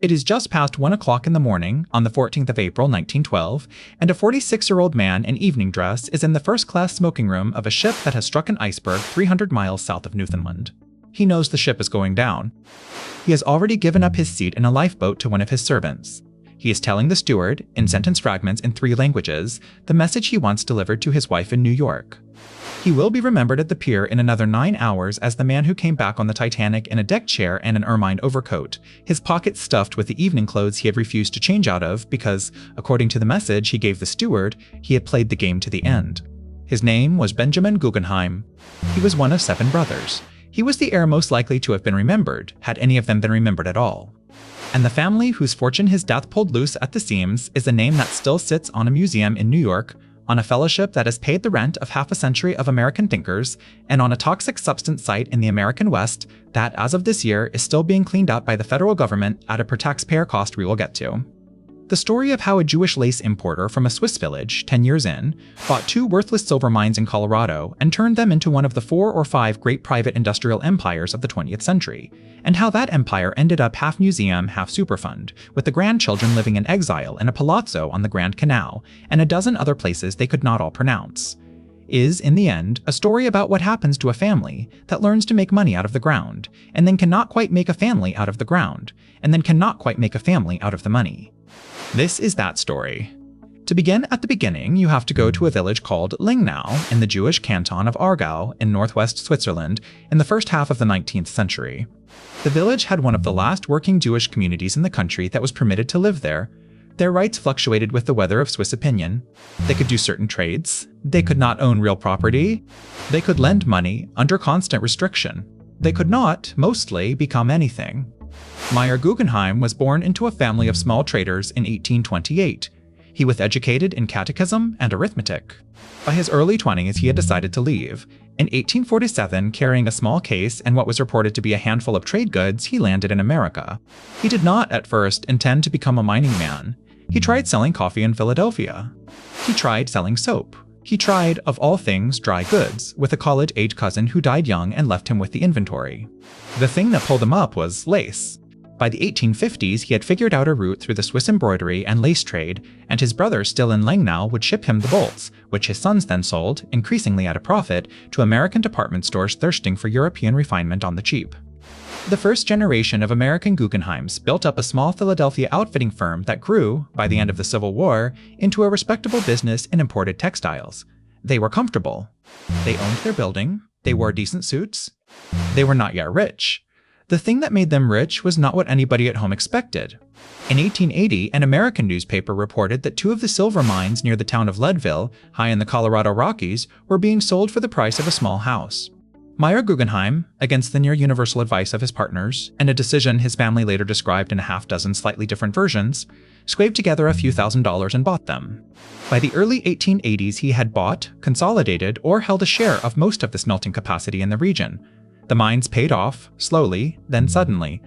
It is just past 1 o'clock in the morning on the 14th of April 1912, and a 46-year-old man in evening dress is in the first-class smoking room of a ship that has struck an iceberg 300 miles south of Newfoundland. He knows the ship is going down. He has already given up his seat in a lifeboat to one of his servants. He is telling the steward, in sentence fragments in 3 languages, the message he wants delivered to his wife in New York. He will be remembered at the pier in another 9 hours as the man who came back on the Titanic in a deck chair and an ermine overcoat, his pockets stuffed with the evening clothes he had refused to change out of because, according to the message he gave the steward, he had played the game to the end. His name was Benjamin Guggenheim. He was one of 7 brothers. He was the heir most likely to have been remembered, had any of them been remembered at all. And the family whose fortune his death pulled loose at the seams is a name that still sits on a museum in New York, on a fellowship that has paid the rent of half a century of American thinkers, and on a toxic substance site in the American West that, as of this year, is still being cleaned up by the federal government at a per taxpayer cost we will get to. The story of how a Jewish lace importer from a Swiss village, 10 years in, bought 2 worthless silver mines in Colorado and turned them into one of the 4 or 5 great private industrial empires of the 20th century, and how that empire ended up half museum, half superfund, with the grandchildren living in exile in a palazzo on the Grand Canal, and a dozen other places they could not all pronounce, is, in the end, a story about what happens to a family that learns to make money out of the ground, and then cannot quite make a family out of the ground, and then cannot quite make a family out of the money. This is that story. To begin at the beginning, you have to go to a village called Lingnau in the Jewish canton of Aargau in northwest Switzerland in the first half of the 19th century. The village had one of the last working Jewish communities in the country that was permitted to live there. Their rights fluctuated with the weather of Swiss opinion. They could do certain trades. They could not own real property. They could lend money under constant restriction. They could not, mostly, become anything. Meyer Guggenheim was born into a family of small traders in 1828. He was educated in catechism and arithmetic. By his early 20s, he had decided to leave. In 1847, carrying a small case and what was reported to be a handful of trade goods, he landed in America. He did not, at first, intend to become a mining man. He tried selling coffee in Philadelphia. He tried selling soap. He tried, of all things, dry goods, with a college-age cousin who died young and left him with the inventory. The thing that pulled him up was lace. By the 1850s, he had figured out a route through the Swiss embroidery and lace trade, and his brother, still in Lingnau, would ship him the bolts, which his sons then sold, increasingly at a profit, to American department stores thirsting for European refinement on the cheap. The first generation of American Guggenheims built up a small Philadelphia outfitting firm that grew, by the end of the Civil War, into a respectable business in imported textiles. They were comfortable. They owned their building. They wore decent suits. They were not yet rich. The thing that made them rich was not what anybody at home expected. In 1880, an American newspaper reported that 2 of the silver mines near the town of Leadville, high in the Colorado Rockies, were being sold for the price of a small house. Meyer Guggenheim, against the near-universal advice of his partners, and a decision his family later described in a half-dozen slightly different versions, scraped together a few $1,000s and bought them. By the early 1880s, he had bought, consolidated, or held a share of most of the smelting capacity in the region. The mines paid off, slowly, then suddenly.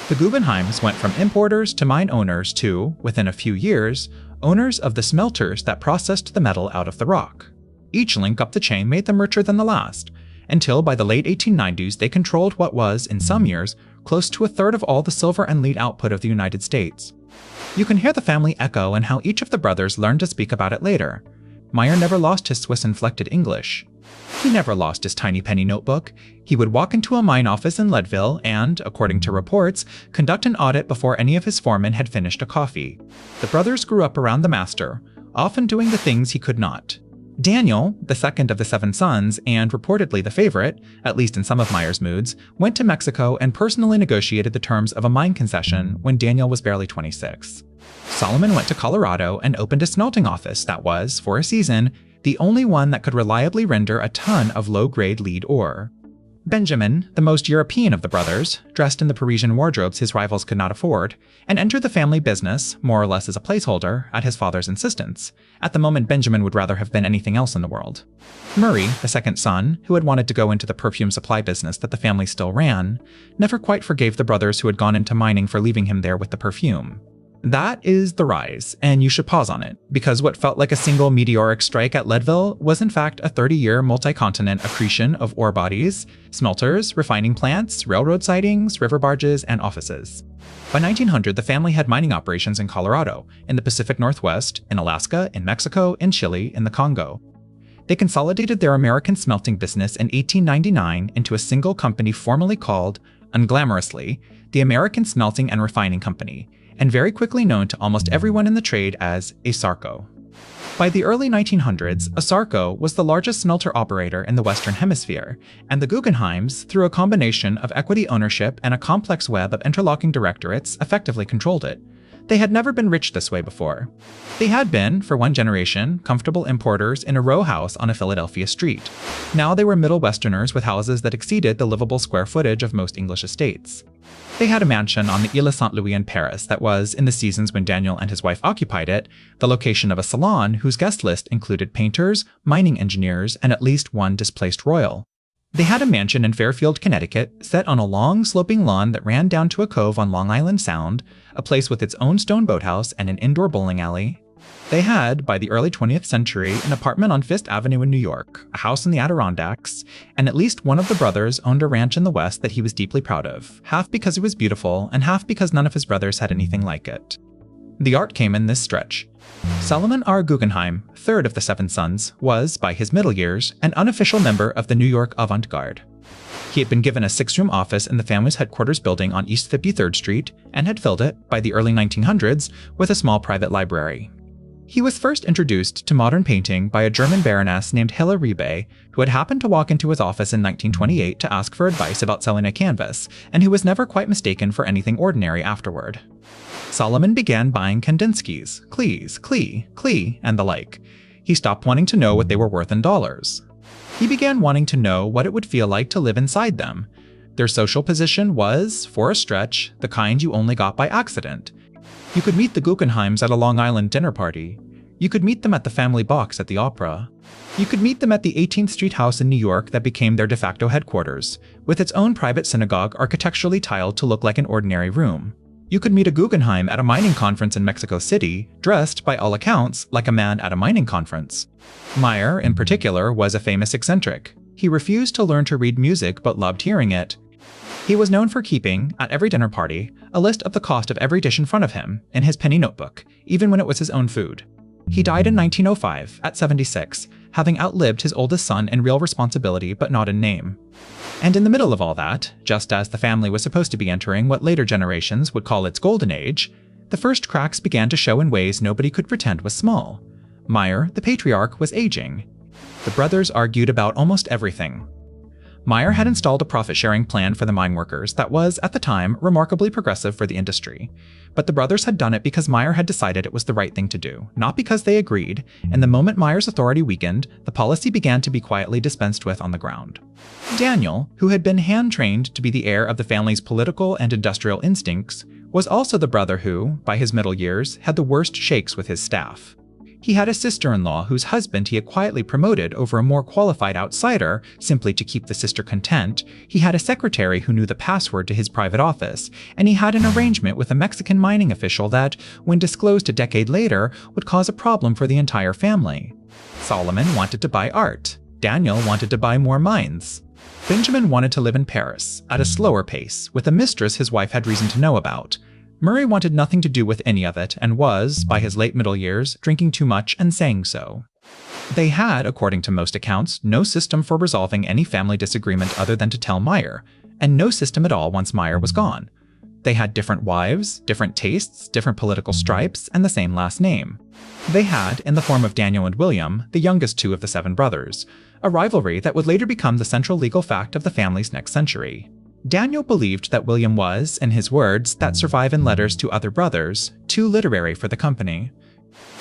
The Guggenheims went from importers to mine owners to, within a few years, owners of the smelters that processed the metal out of the rock. Each link up the chain made them richer than the last, until by the late 1890s they controlled what was, in some years, close to a third of all the silver and lead output of the United States. You can hear the family echo in how each of the brothers learned to speak about it later. Meyer never lost his Swiss-inflected English. He never lost his tiny penny notebook. He would walk into a mine office in Leadville and, according to reports, conduct an audit before any of his foremen had finished a coffee. The brothers grew up around the master, often doing the things he could not. Daniel, the second of the 7 sons, and reportedly the favorite, at least in some of Meyer's moods, went to Mexico and personally negotiated the terms of a mine concession when Daniel was barely 26. Solomon went to Colorado and opened a smelting office that was, for a season, the only one that could reliably render a ton of low-grade lead ore. Benjamin, the most European of the brothers, dressed in the Parisian wardrobes his rivals could not afford, and entered the family business, more or less as a placeholder, at his father's insistence. At the moment, Benjamin would rather have been anything else in the world. Murray, the second son, who had wanted to go into the perfume supply business that the family still ran, never quite forgave the brothers who had gone into mining for leaving him there with the perfume. That is the rise, and you should pause on it, because what felt like a single meteoric strike at Leadville was in fact a 30-year multi-continent accretion of ore bodies, smelters, refining plants, railroad sidings, river barges, and offices. By 1900, the family had mining operations in Colorado, in the Pacific Northwest, in Alaska, in Mexico, in Chile, in the Congo. They consolidated their American smelting business in 1899 into a single company formally called, unglamorously, the American Smelting and Refining Company, and very quickly known to almost everyone in the trade as a SARCO. By the early 1900s, a SARCO was the largest smelter operator in the Western Hemisphere, and the Guggenheims, through a combination of equity ownership and a complex web of interlocking directorates, effectively controlled it. They had never been rich this way before. They had been, for one generation, comfortable importers in a row house on a Philadelphia street. Now they were Middle Westerners with houses that exceeded the livable square footage of most English estates. They had a mansion on the Ile Saint-Louis in Paris that was, in the seasons when Daniel and his wife occupied it, the location of a salon whose guest list included painters, mining engineers, and at least one displaced royal. They had a mansion in Fairfield, Connecticut, set on a long, sloping lawn that ran down to a cove on Long Island Sound, a place with its own stone boathouse and an indoor bowling alley. They had, by the early 20th century, an apartment on Fifth Avenue in New York, a house in the Adirondacks, and at least one of the brothers owned a ranch in the West that he was deeply proud of, half because it was beautiful and half because none of his brothers had anything like it. The art came in this stretch. Solomon R. Guggenheim, third of the 7 sons, was, by his middle years, an unofficial member of the New York avant-garde. He had been given a 6-room office in the family's headquarters building on East 53rd Street and had filled it, by the early 1900s, with a small private library. He was first introduced to modern painting by a German baroness named Hilla Riebe, who had happened to walk into his office in 1928 to ask for advice about selling a canvas, and who was never quite mistaken for anything ordinary afterward. Solomon began buying Kandinskys, Klee, and the like. He stopped wanting to know what they were worth in dollars. He began wanting to know what it would feel like to live inside them. Their social position was, for a stretch, the kind you only got by accident. You could meet the Guggenheims at a Long Island dinner party. You could meet them at the family box at the opera. You could meet them at the 18th Street house in New York that became their de facto headquarters, with its own private synagogue architecturally tiled to look like an ordinary room. You could meet a Guggenheim at a mining conference in Mexico City, dressed, by all accounts, like a man at a mining conference. Meyer, in particular, was a famous eccentric. He refused to learn to read music but loved hearing it. He was known for keeping, at every dinner party, a list of the cost of every dish in front of him, in his penny notebook, even when it was his own food. He died in 1905, at 76, having outlived his oldest son in real responsibility but not in name. And in the middle of all that, just as the family was supposed to be entering what later generations would call its golden age, the first cracks began to show in ways nobody could pretend was small. Meyer, the patriarch, was aging. The brothers argued about almost everything. Meyer had installed a profit-sharing plan for the mine workers that was, at the time, remarkably progressive for the industry. But the brothers had done it because Meyer had decided it was the right thing to do, not because they agreed, and the moment Meyer's authority weakened, the policy began to be quietly dispensed with on the ground. Daniel, who had been hand-trained to be the heir of the family's political and industrial instincts, was also the brother who, by his middle years, had the worst shakes with his staff. He had a sister-in-law whose husband he had quietly promoted over a more qualified outsider, simply to keep the sister content. He had a secretary who knew the password to his private office, and he had an arrangement with a Mexican mining official that, when disclosed a decade later, would cause a problem for the entire family. Solomon wanted to buy art. Daniel wanted to buy more mines. Benjamin wanted to live in Paris, at a slower pace, with a mistress his wife had reason to know about. Murray wanted nothing to do with any of it and was, by his late middle years, drinking too much and saying so. They had, according to most accounts, no system for resolving any family disagreement other than to tell Meyer, and no system at all once Meyer was gone. They had different wives, different tastes, different political stripes, and the same last name. They had, in the form of Daniel and William, the youngest 2 of the 7 brothers, a rivalry that would later become the central legal fact of the family's next century. Daniel believed that William was, in his words that survive in letters to other brothers, too literary for the company.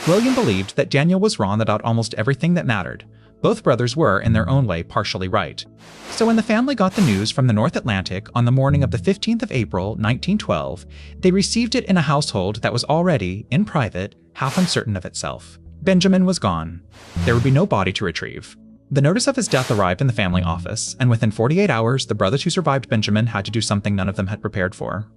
William believed that Daniel was wrong about almost everything that mattered. Both brothers were, in their own way, partially right. So when the family got the news from the North Atlantic on the morning of the 15th of April, 1912, they received it in a household that was already, in private, half uncertain of itself. Benjamin was gone. There would be no body to retrieve. The notice of his death arrived in the family office, and within 48 hours, the brothers who survived Benjamin had to do something none of them had prepared for.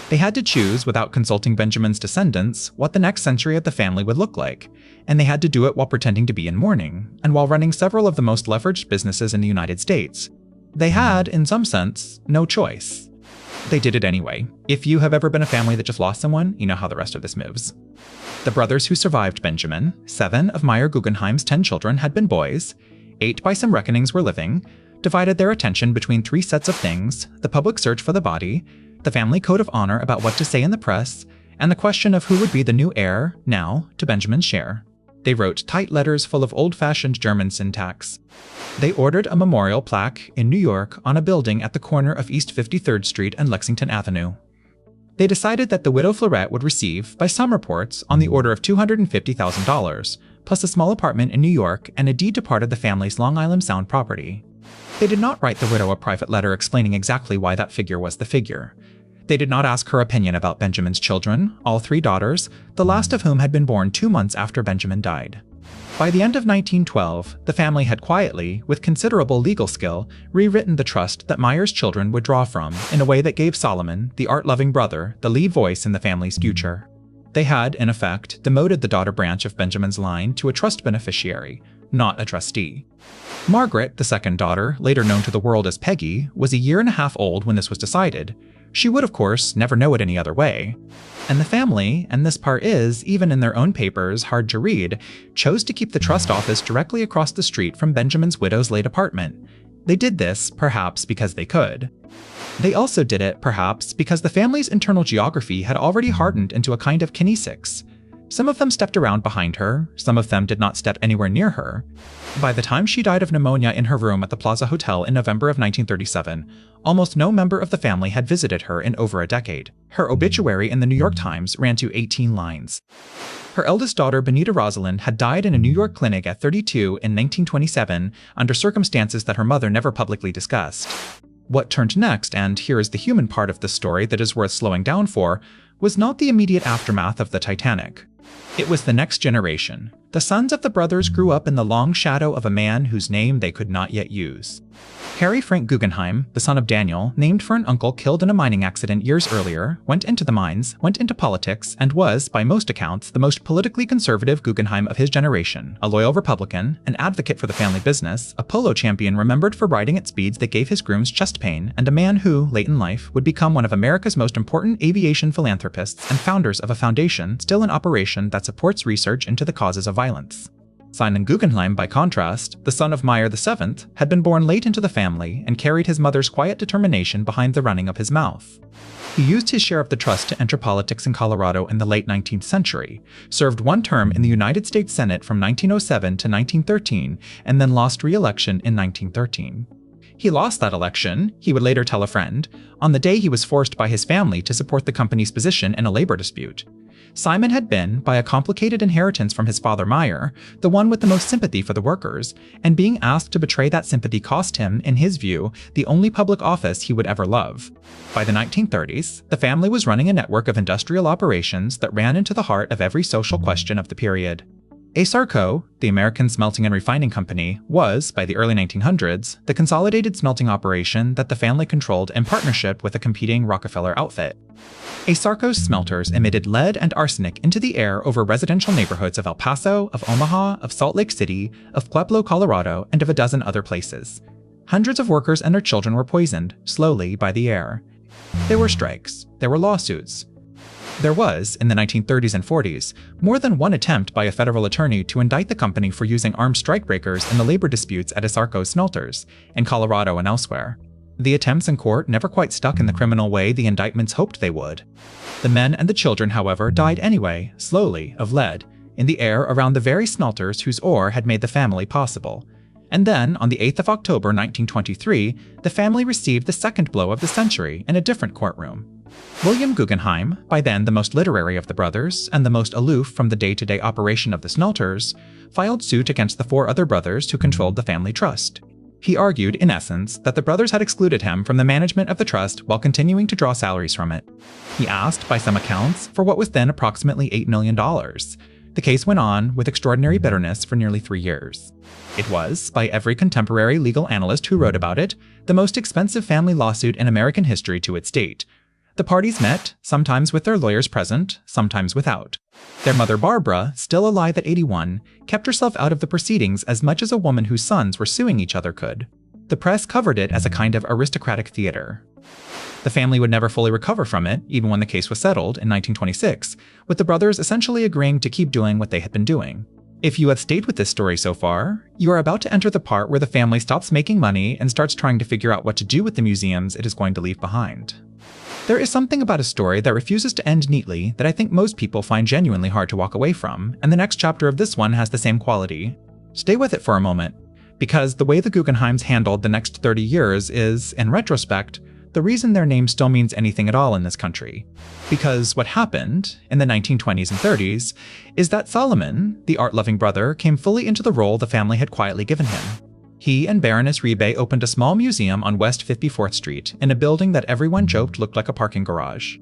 They had to choose, without consulting Benjamin's descendants, what the next century of the family would look like, and they had to do it while pretending to be in mourning, and while running several of the most leveraged businesses in the United States. They had, in some sense, no choice. They did it anyway. If you have ever been a family that just lost someone, you know how the rest of this moves. The brothers who survived Benjamin, 7 of Meyer Guggenheim's 10 children had been boys, 8 by some reckonings were living, divided their attention between 3 sets of things: the public search for the body, the family code of honor about what to say in the press, and the question of who would be the new heir, now, to Benjamin's share. They wrote tight letters full of old-fashioned German syntax. They ordered a memorial plaque in New York on a building at the corner of East 53rd Street and Lexington Avenue. They decided that the widow Fleurette would receive, by some reports, on the order of $250,000, plus a small apartment in New York and a deed to part of the family's Long Island Sound property. They did not write the widow a private letter explaining exactly why that figure was the figure. They did not ask her opinion about Benjamin's children, all 3 daughters, the last of whom had been born 2 months after Benjamin died. By the end of 1912, the family had quietly, with considerable legal skill, rewritten the trust that Meyer's children would draw from in a way that gave Solomon, the art-loving brother, the lead voice in the family's future. They had, in effect, demoted the daughter branch of Benjamin's line to a trust beneficiary, not a trustee. Margaret, the second daughter, later known to the world as Peggy, was a year and a half old when this was decided. She would, of course, never know it any other way. And the family, and this part is, even in their own papers, hard to read, chose to keep the trust office directly across the street from Benjamin's widow's late apartment. They did this, perhaps, because they could. They also did it, perhaps, because the family's internal geography had already hardened into a kind of kinesics. Some of them stepped around behind her, some of them did not step anywhere near her. By the time she died of pneumonia in her room at the Plaza Hotel in November of 1937, almost no member of the family had visited her in over a decade. Her obituary in the New York Times ran to 18 lines. Her eldest daughter, Benita Rosalind, had died in a New York clinic at 32 in 1927 under circumstances that her mother never publicly discussed. What turned next, and here is the human part of the story that is worth slowing down for, was not the immediate aftermath of the Titanic. It was the next generation. The sons of the brothers grew up in the long shadow of a man whose name they could not yet use. Harry Frank Guggenheim, the son of Daniel, named for an uncle killed in a mining accident years earlier, went into the mines, went into politics, and was, by most accounts, the most politically conservative Guggenheim of his generation, a loyal Republican, an advocate for the family business, a polo champion remembered for riding at speeds that gave his grooms chest pain, and a man who, late in life, would become one of America's most important aviation philanthropists and founders of a foundation still in operation that supports research into the causes of violence. Simon Guggenheim, by contrast, the son of Meyer VII, had been born late into the family and carried his mother's quiet determination behind the running of his mouth. He used his share of the trust to enter politics in Colorado in the late 19th century, served 1 term in the United States Senate from 1907 to 1913, and then lost re-election in 1913. He lost that election, he would later tell a friend, on the day he was forced by his family to support the company's position in a labor dispute. Simon had been, by a complicated inheritance from his father Meyer, the one with the most sympathy for the workers, and being asked to betray that sympathy cost him, in his view, the only public office he would ever love. By the 1930s, the family was running a network of industrial operations that ran into the heart of every social question of the period. ASARCO, the American Smelting and Refining Company, was, by the early 1900s, the consolidated smelting operation that the family controlled in partnership with a competing Rockefeller outfit. ASARCO's smelters emitted lead and arsenic into the air over residential neighborhoods of El Paso, of Omaha, of Salt Lake City, of Pueblo, Colorado, and of a dozen other places. Hundreds of workers and their children were poisoned, slowly, by the air. There were strikes. There were lawsuits. There was, in the 1930s and 40s, more than one attempt by a federal attorney to indict the company for using armed strikebreakers in the labor disputes at ASARCO's smelters, in Colorado and elsewhere. The attempts in court never quite stuck in the criminal way the indictments hoped they would. The men and the children, however, died anyway, slowly, of lead, in the air around the very smelters whose ore had made the family possible. And then, on the 8th of October 1923, the family received the second blow of the century in a different courtroom. William Guggenheim, by then the most literary of the brothers, and the most aloof from the day-to-day operation of the smelters, filed suit against the 4 other brothers who controlled the family trust. He argued, in essence, that the brothers had excluded him from the management of the trust while continuing to draw salaries from it. He asked, by some accounts, for what was then approximately $8 million. The case went on, with extraordinary bitterness, for nearly 3 years. It was, by every contemporary legal analyst who wrote about it, the most expensive family lawsuit in American history to its date. The parties met, sometimes with their lawyers present, sometimes without. Their mother Barbara, still alive at 81, kept herself out of the proceedings as much as a woman whose sons were suing each other could. The press covered it as a kind of aristocratic theater. The family would never fully recover from it, even when the case was settled in 1926, with the brothers essentially agreeing to keep doing what they had been doing. If you have stayed with this story so far, you are about to enter the part where the family stops making money and starts trying to figure out what to do with the museums it is going to leave behind. There is something about a story that refuses to end neatly that I think most people find genuinely hard to walk away from, and the next chapter of this one has the same quality. Stay with it for a moment, because the way the Guggenheims handled the next 30 years is, in retrospect, the reason their name still means anything at all in this country. Because what happened, in the 1920s and 30s, is that Solomon, the art-loving brother, came fully into the role the family had quietly given him. He and Baroness Ribe opened a small museum on West 54th Street in a building that everyone joked looked like a parking garage.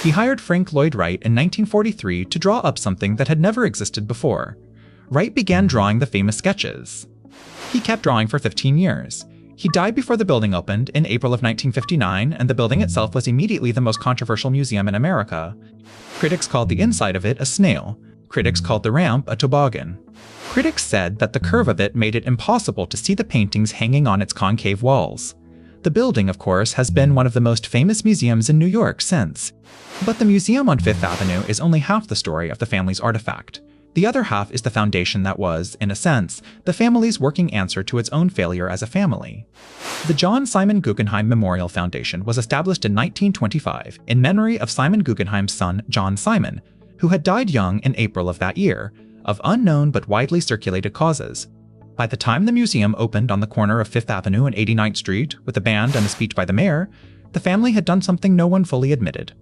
He hired Frank Lloyd Wright in 1943 to draw up something that had never existed before. Wright began drawing the famous sketches. He kept drawing for 15 years. He died before the building opened in April of 1959, and the building itself was immediately the most controversial museum in America. Critics called the inside of it a snail. Critics called the ramp a toboggan. Critics said that the curve of it made it impossible to see the paintings hanging on its concave walls. The building, of course, has been one of the most famous museums in New York since. But the museum on Fifth Avenue is only half the story of the family's artifact. The other half is the foundation that was, in a sense, the family's working answer to its own failure as a family. The John Simon Guggenheim Memorial Foundation was established in 1925 in memory of Simon Guggenheim's son, John Simon, who had died young in April of that year, of unknown but widely circulated causes. By the time the museum opened on the corner of Fifth Avenue and 89th Street, with a band and a speech by the mayor, the family had done something no one fully admitted.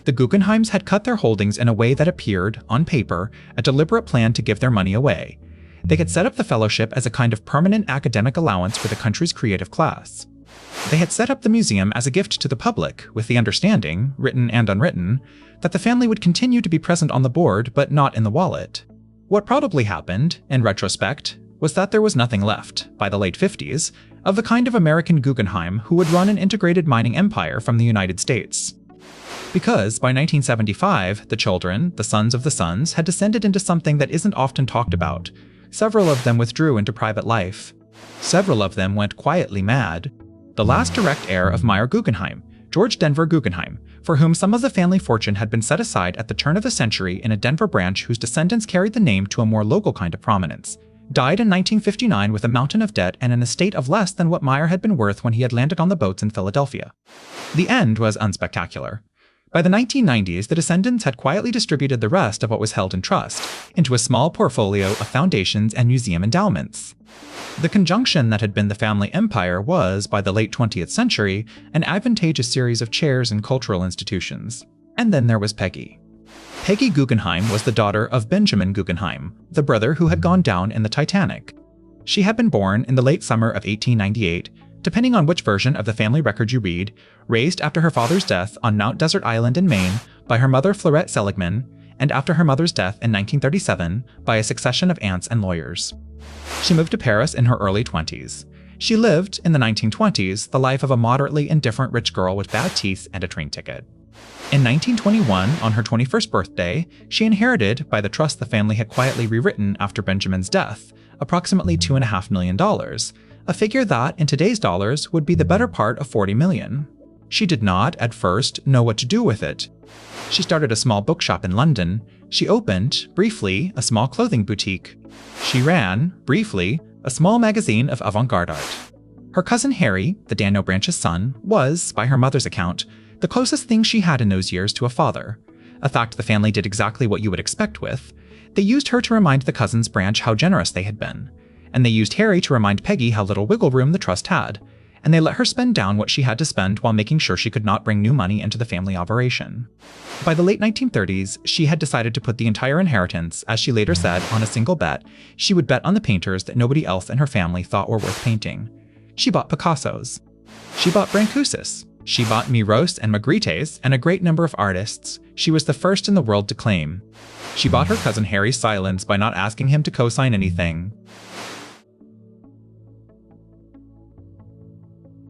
The Guggenheims had cut their holdings in a way that appeared, on paper, a deliberate plan to give their money away. They had set up the fellowship as a kind of permanent academic allowance for the country's creative class. They had set up the museum as a gift to the public, with the understanding, written and unwritten, that the family would continue to be present on the board but not in the wallet. What probably happened, in retrospect, was that there was nothing left, by the late 50s, of the kind of American Guggenheim who would run an integrated mining empire from the United States. Because by 1975, the children, the sons of the sons, had descended into something that isn't often talked about. Several of them withdrew into private life. Several of them went quietly mad. The last direct heir of Meyer Guggenheim, George Denver Guggenheim, for whom some of the family fortune had been set aside at the turn of the century in a Denver branch whose descendants carried the name to a more local kind of prominence, died in 1959 with a mountain of debt and an estate of less than what Meyer had been worth when he had landed on the boats in Philadelphia. The end was unspectacular. By the 1990s, the descendants had quietly distributed the rest of what was held in trust into a small portfolio of foundations and museum endowments. The conjunction that had been the family empire was, by the late 20th century, an advantageous series of chairs and cultural institutions. And then there was Peggy. Peggy Guggenheim was the daughter of Benjamin Guggenheim, the brother who had gone down in the Titanic. She had been born in the late summer of 1898, depending on which version of the family record you read, raised after her father's death on Mount Desert Island in Maine by her mother Florette Seligman, and after her mother's death in 1937 by a succession of aunts and lawyers. She moved to Paris in her early 20s. She lived, in the 1920s, the life of a moderately indifferent rich girl with bad teeth and a train ticket. In 1921, on her 21st birthday, she inherited, by the trust the family had quietly rewritten after Benjamin's death, approximately $2.5 million, a figure that, in today's dollars, would be the better part of $40 million. She did not, at first, know what to do with it. She started a small bookshop in London. She opened, briefly, a small clothing boutique. She ran, briefly, a small magazine of avant-garde art. Her cousin Harry, the Daniel Branch's son, was, by her mother's account, the closest thing she had in those years to a father, a fact the family did exactly what you would expect with. They used her to remind the cousins Branch how generous they had been, and they used Harry to remind Peggy how little wiggle room the trust had, and they let her spend down what she had to spend while making sure she could not bring new money into the family operation. By the late 1930s, she had decided to put the entire inheritance, as she later said, on a single bet. She would bet on the painters that nobody else in her family thought were worth painting. She bought Picassos. She bought Brancusis. She bought Miros and Magrittes and a great number of artists she was the first in the world to claim. She bought her cousin Harry's silence by not asking him to co-sign anything.